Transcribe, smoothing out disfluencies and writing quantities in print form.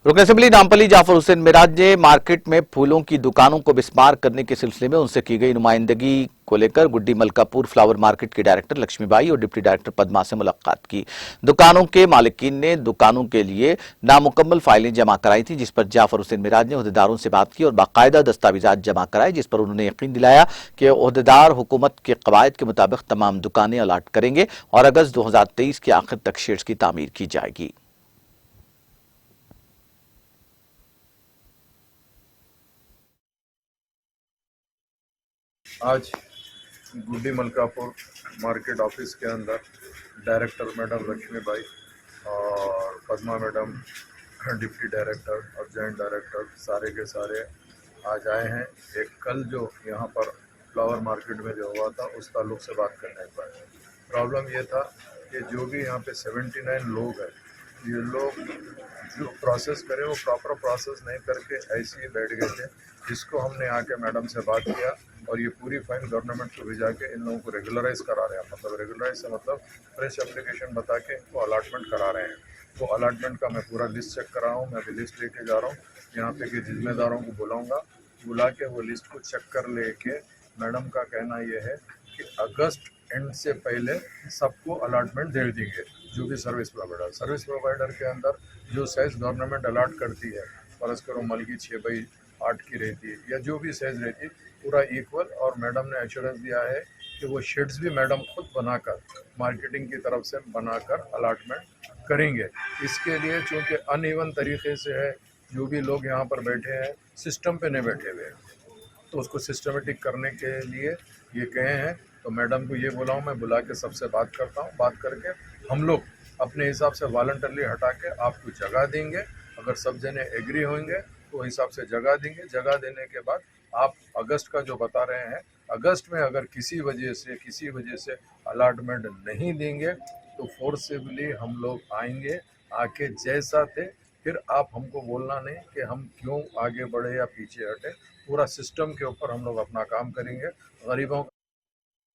रुकन असेंबली नामपल्ली जाफर हुसैन मिराज ने मार्केट में फूलों की दुकानों को बिस्मार करने के सिलसिले में उनसे की गई नुमाइंदगी को लेकर गुड्डी मलकापुर फ्लावर मार्केट की डायरेक्टर लक्ष्मीबाई और डिप्टी डायरेक्टर पद्मा से मुलाकात की। दुकानों के मालिकीन ने दुकानों के लिए नामुकम्मल फाइलें जमा कराई थी, जिस पर जाफर हुसैन मिराज ने ओहदेदारों से बात की और बाकायदा दस्तावेजात जमा कराए, जिस पर उन्होंने यकीन दिलाया कि ओहदेदार हुकूमत के कवायद के मुताबिक तमाम दुकानें अलाट करेंगे और अगस्त 2023 के आखिर तक शेड्स की तामीर की जाएगी। आज गुड्डी मलकापुर मार्केट ऑफिस के अंदर डायरेक्टर मैडम लक्ष्मीबाई और पद्मा मैडम डिप्टी डायरेक्टर और जॉइंट डायरेक्टर सारे के सारे आज आए हैं। एक कल जो यहाँ पर फ्लावर मार्केट में जो हुआ था उस ताल्लुक से बात करने पर प्रॉब्लम ये था कि जो भी यहाँ पे 79 लोग हैं, ये लोग जो प्रोसेस करें वो प्रॉपर प्रोसेस नहीं करके ऐसे ही बैठ गए थे, जिसको हमने आके मैडम से बात किया और ये पूरी फाइल गवर्नमेंट को भिजा के इन लोगों को रेगुलराइज करा रहे हैं। मतलब रेगुलराइज से मतलब फ्रेश एप्लीकेशन बता के इनको अलॉटमेंट करा रहे हैं। तो अलॉटमेंट का मैं पूरा लिस्ट चेक कर रहा हूँ। मैं अभी लिस्ट लेके जा रहा हूँ, यहाँ पे के जिम्मेदारों को बुलाऊंगा, बुला के वो लिस्ट को चेक कर लेके मैडम का कहना ये है कि अगस्त एंड से पहले सबको अलॉटमेंट दे देंगे। जो भी सर्विस प्रोवाइडर के अंदर जो साइज गवर्नमेंट अलॉट करती है, फर्ज करो मल की 6/8 की रहती है या जो भी साइज रहती है, पूरा इक्वल। और मैडम ने एश्योरेंस दिया है कि वो शेड्स भी मैडम खुद बनाकर मार्केटिंग की तरफ से बनाकर अलॉटमेंट करेंगे। इसके लिए चूँकि अनइवन तरीके से है, जो भी लोग यहाँ पर बैठे हैं सिस्टम पे नहीं बैठे हुए हैं, तो उसको सिस्टमेटिक करने के लिए ये कहे हैं। तो मैडम को ये बोला हूँ, मैं बुला के सबसे बात करता हूँ, बात करके हम लोग अपने हिसाब से वॉलंटरली हटा के आपको जगह देंगे। अगर सब जने एग्री होंगे तो हिसाब से जगह देंगे। जगह देने के बाद आप अगस्त का जो बता रहे हैं, अगस्त में अगर किसी वजह से अलॉटमेंट नहीं देंगे तो फोर्सेबली हम लोग आएंगे। आके जैसा थे फिर आप हमको बोलना नहीं कि हम क्यों आगे बढ़े या पीछे हटे। पूरा सिस्टम के ऊपर हम लोग अपना काम करेंगे। गरीबों